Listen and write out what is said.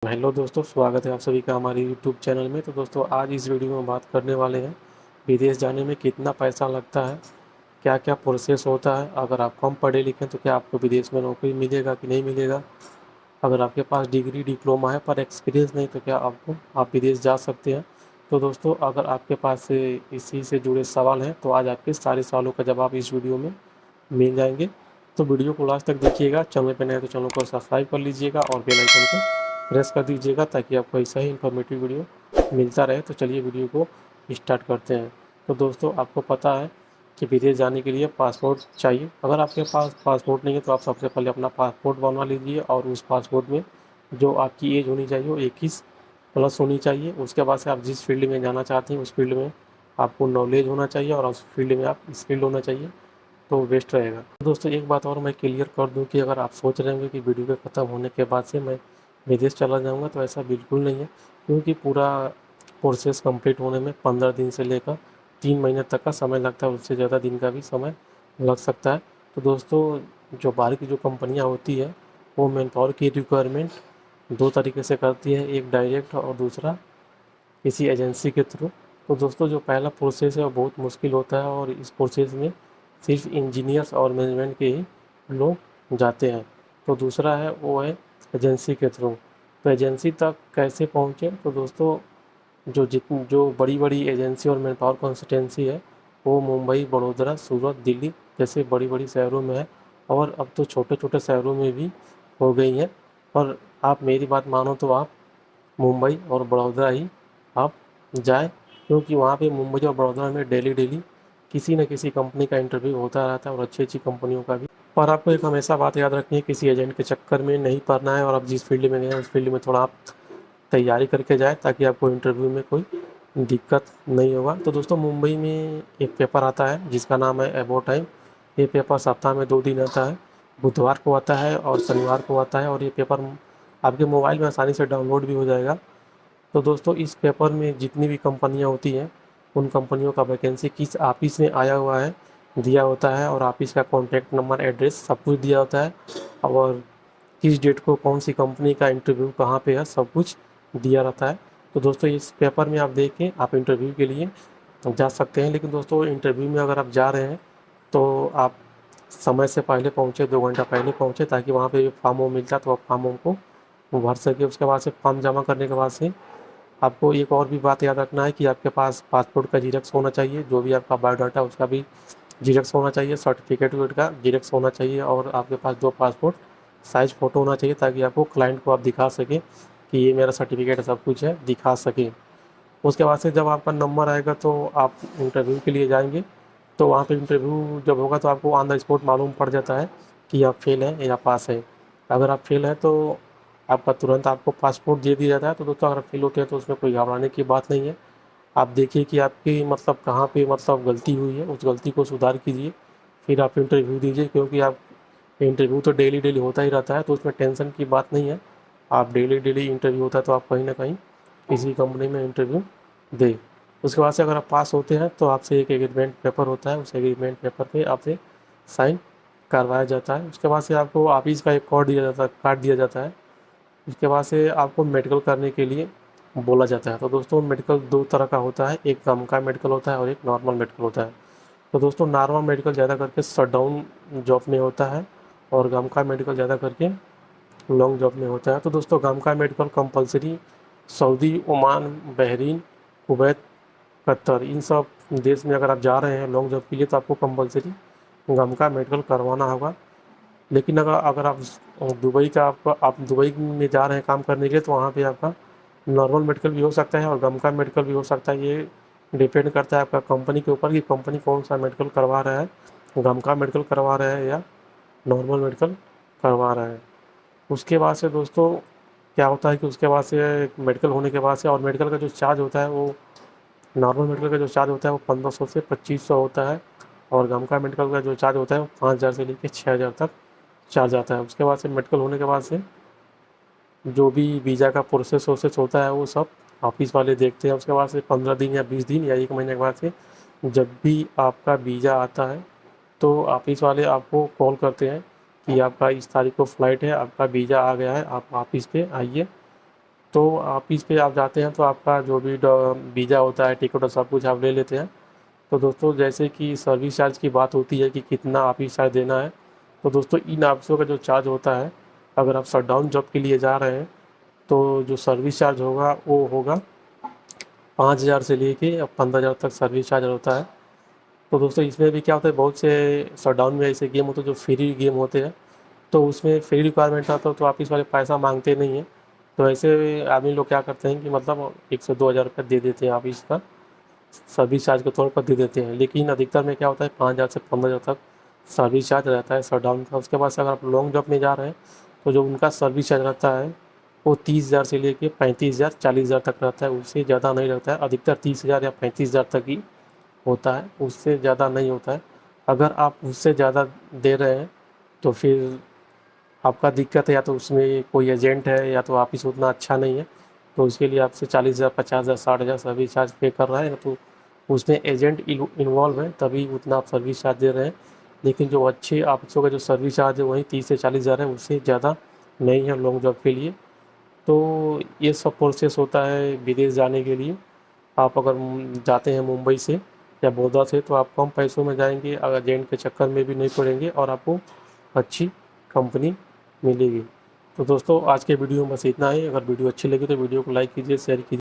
Hello दोस्तों, स्वागत है आप सभी का हमारे यूट्यूब चैनल में। तो दोस्तों आज इस वीडियो में बात करने वाले हैं विदेश जाने में कितना पैसा लगता है, क्या क्या प्रोसेस होता है। अगर आप कम पढ़े लिखे हैं तो क्या आपको विदेश में नौकरी मिलेगा कि नहीं मिलेगा। अगर आपके पास डिग्री डिप्लोमा है पर एक्सपीरियंस नहीं तो क्या आप विदेश जा सकते हैं। तो दोस्तों अगर आपके पास इसी से जुड़े सवाल हैं तो आज आपके सारे सवालों का जवाब इस वीडियो में मिल जाएंगे। तो वीडियो को लास्ट तक देखिएगा। चैनल पर नए हैं तो चैनल को सब्सक्राइब कर लीजिएगा और बेल आइकन को प्रेस कर दीजिएगा ताकि आपको ऐसा ही इन्फॉर्मेटिव वीडियो मिलता रहे। तो चलिए वीडियो को स्टार्ट करते हैं। तो दोस्तों आपको पता है कि विदेश जाने के लिए पासपोर्ट चाहिए। अगर आपके पास पासपोर्ट नहीं है तो आप सबसे पहले अपना पासपोर्ट बनवा लीजिए और उस पासपोर्ट में जो आपकी एज होनी चाहिए वो 21 प्लस होनी चाहिए। उसके बाद से आप जिस फील्ड में जाना चाहते हैं उस फील्ड में आपको नॉलेज होना चाहिए और उस फील्ड में आप स्किल्ड होना चाहिए, तो बेस्ट रहेगा। तो दोस्तों एक बात और मैं क्लियर कर दूं कि अगर आप सोच रहे होंगे कि वीडियो के ख़त्म होने के बाद से मैं विदेश चला जाऊंगा, तो ऐसा बिल्कुल नहीं है। क्योंकि पूरा प्रोसेस कंप्लीट होने में 15 दिन से लेकर 3 महीने तक का समय लगता है, उससे ज़्यादा दिन का भी समय लग सकता है। तो दोस्तों जो बाहर की जो कंपनियां होती है वो मैन पावर की रिक्वायरमेंट दो तरीके से करती है, एक डायरेक्ट और दूसरा किसी एजेंसी के थ्रू। तो दोस्तों जो पहला प्रोसेस है वो बहुत मुश्किल होता है और इस प्रोसेस में सिर्फ इंजीनियर्स और मैनेजमेंट के ही लोग जाते हैं। तो दूसरा है वो है एजेंसी के थ्रू। तो एजेंसी तक कैसे पहुँचे, तो दोस्तों जो बड़ी बड़ी एजेंसी और मैन पावर कंसल्टेंसी है वो मुंबई, बड़ौदा, सूरत, दिल्ली जैसे बड़ी बड़ी शहरों में है और अब तो छोटे छोटे शहरों में भी हो गई हैं। और आप मेरी बात मानो तो आप मुंबई और बड़ौदा ही आप जाएं, क्योंकि वहाँ पे मुंबई और बड़ौदा में डेली डेली किसी न किसी कंपनी का इंटरव्यू होता रहता है और अच्छी अच्छी कंपनियों का भी। पर आपको एक हमेशा बात याद रखनी है, किसी एजेंट के चक्कर में नहीं पड़ना है और आप जिस फील्ड में गए हैं उस फील्ड में थोड़ा आप तैयारी करके जाए ताकि आपको इंटरव्यू में कोई दिक्कत नहीं होगा। तो दोस्तों मुंबई में एक पेपर आता है जिसका नाम है अबाउट टाइम। ये पेपर सप्ताह में 2 दिन आता है, बुधवार को आता है और शनिवार को आता है और ये पेपर आपके मोबाइल में आसानी से डाउनलोड भी हो जाएगा। तो दोस्तों इस पेपर में जितनी भी कंपनियां होती हैं उन कंपनियों का वैकेंसी किस ऑफिस में आया हुआ है दिया होता है और ऑफिस का कॉन्टैक्ट नंबर, एड्रेस सब कुछ दिया होता है और किस डेट को कौन सी कंपनी का इंटरव्यू कहाँ पे है सब कुछ दिया रहता है। तो दोस्तों इस पेपर में आप देख के आप इंटरव्यू के लिए जा सकते हैं। लेकिन दोस्तों इंटरव्यू में अगर आप जा रहे हैं तो आप समय से पहले पहुँचे, 2 घंटा पहले पहुँचे ताकि वहाँ पे फॉर्म वो मिलता है तो आप फॉर्म को भर सके। उसके बाद से फॉर्म जमा करने के बाद से आपको एक और भी बात याद रखना है कि आपके पास पासपोर्ट का जीरेक्स होना चाहिए, जो भी आपका बायोडाटा उसका भी जीरेक्स होना चाहिए, सर्टिफिकेट का जीरेक्स होना चाहिए और आपके पास 2 पासपोर्ट साइज फ़ोटो होना चाहिए ताकि आपको क्लाइंट को आप दिखा सकें कि ये मेरा सर्टिफिकेट सब कुछ है, दिखा सकें। उसके बाद से जब आपका नंबर आएगा तो आप इंटरव्यू के लिए जाएंगे। तो वहाँ पे इंटरव्यू जब होगा तो आपको ऑन द स्पॉट मालूम पड़ जाता है कि आप फेल हैं या पास हैं। अगर आप फेल हैं तो आपका तुरंत आपको पासपोर्ट दे दिया जाता है। तो दोस्तों अगर फेल होते हैं तो उसमें कोई घबराने की बात नहीं है। आप देखिए कि आपकी मतलब कहाँ पे मतलब गलती हुई है, उस गलती को सुधार कीजिए, फिर आप इंटरव्यू दीजिए। क्योंकि आप इंटरव्यू तो डेली डेली होता ही रहता है तो उसमें टेंशन की बात नहीं है। आप डेली डेली इंटरव्यू होता है तो आप कहीं ना कहीं किसी कंपनी में इंटरव्यू दें। उसके बाद से अगर आप पास होते हैं तो आपसे एक एग्रीमेंट पेपर होता है, उस एग्रीमेंट पेपर पे आपसे साइन करवाया जाता है। उसके बाद से आपको ऑफिस का एक कार्ड दिया जाता है। उसके बाद से आपको मेडिकल करने के लिए बोला जाता है। तो दोस्तों मेडिकल 2 तरह का होता है, एक दम का मेडिकल होता है और एक नॉर्मल मेडिकल होता है। तो दोस्तों नॉर्मल मेडिकल ज़्यादा करके शटडाउन जॉब में होता है और गम का मेडिकल ज़्यादा करके लॉन्ग जॉब में होता है। तो दोस्तों गम का medical compulsory Saudi, Oman, Bahrain, Kuwait, Qatar इन सब देश में अगर आप जा रहे हैं लॉन्ग जॉब के लिए तो आपको कंपलसरी गम का मेडिकल करवाना होगा। लेकिन अगर अगर आप दुबई में जा रहे हैं काम करने के लिए तो वहाँ पे आपका नॉर्मल मेडिकल भी हो सकता है और गम का मेडिकल भी हो सकता है। ये डिपेंड करता है आपका कंपनी के ऊपर कि कंपनी कौन सा मेडिकल करवा रहा है, गम का मेडिकल करवा रहा है या नॉर्मल मेडिकल करवा रहा है। उसके बाद से दोस्तों क्या होता है कि उसके बाद से मेडिकल होने के बाद से और मेडिकल का जो चार्ज होता है वो नॉर्मल मेडिकल का जो चार्ज होता है वो 1500 से 2500 होता है और गम का मेडिकल का जो चार्ज होता है वो 5000 से लेकर 6000 तक चार्ज आता है। उसके बाद से मेडिकल होने के बाद से जो भी वीज़ा का प्रोसेस होता है वो सब ऑफिस वाले देखते हैं। उसके बाद से 15 दिन या 20 दिन या 1 महीने के बाद से जब भी आपका वीज़ा आता है तो ऑफिस वाले आपको कॉल करते हैं कि आपका इस तारीख को फ़्लाइट है, आपका वीज़ा आ गया है, आप ऑफिस पे आइए। तो ऑफिस पे आप जाते हैं तो आपका जो भी वीज़ा होता है, टिकट और सब कुछ आप ले लेते हैं। तो दोस्तों जैसे कि सर्विस चार्ज की बात होती है कि कितना ऑफिस चार्ज देना है, तो दोस्तों इन ऑफिसों का जो चार्ज होता है, अगर आप शटडाउन जॉब के लिए जा रहे हैं तो जो सर्विस चार्ज होगा वो होगा 5,000 से लेके 15,000 तक सर्विस चार्ज होता है। तो दोस्तों इसमें भी क्या होता है, बहुत से शटडाउन में ऐसे गेम होते हैं जो फ्री गेम होते हैं, तो उसमें फ्री रिक्वायरमेंट आता है तो ऑफिस वाले पैसा मांगते नहीं हैं। तो ऐसे आदमी लोग क्या करते हैं कि मतलब 1 से 2 हज़ार रुपये दे देते हैं ऑफिस का, सर्विस चार्ज के तौर पर दे देते हैं। लेकिन अधिकतर में क्या होता है 5,000 से 15,000 तक सर्विस चार्ज रहता है शटडाउन का। उसके बाद से अगर आप लॉन्ग जॉब में जा रहे हैं तो जो उनका सर्विस चार्ज रहता है वो 30,000 से लेके 35,000 40,000 तक रहता है, उससे ज़्यादा नहीं रहता है। अधिकतर 30,000 या 35,000 तक ही होता है, उससे ज़्यादा नहीं होता है। अगर आप उससे ज़्यादा दे रहे हैं तो फिर आपका दिक्कत है, या तो उसमें कोई एजेंट है या तो ऑफिस उतना अच्छा नहीं है, तो उसके लिए आपसे 40,000 50,000 60,000 सर्विस चार्ज पे कर रहा है, तो उसमें एजेंट इन्वॉल्व है तभी उतना आप सर्विस चार्ज दे रहे हैं। लेकिन जो अच्छे ऑफिसों का जो सर्विस चार्ज है वही 30 से 40 हज़ार है, उससे ज़्यादा नहीं है लॉन्ग जॉब के लिए। तो ये सब प्रोसेस होता है विदेश जाने के लिए। आप अगर जाते हैं मुंबई से या बड़ौदा से तो आप कम पैसों में जाएंगे, अगर एजेंट के चक्कर में भी नहीं पड़ेंगे और आपको अच्छी कंपनी मिलेगी। तो दोस्तों आज के वीडियो में बस इतना ही। अगर वीडियो अच्छी लगी तो वीडियो को लाइक कीजिए, शेयर कीजिए।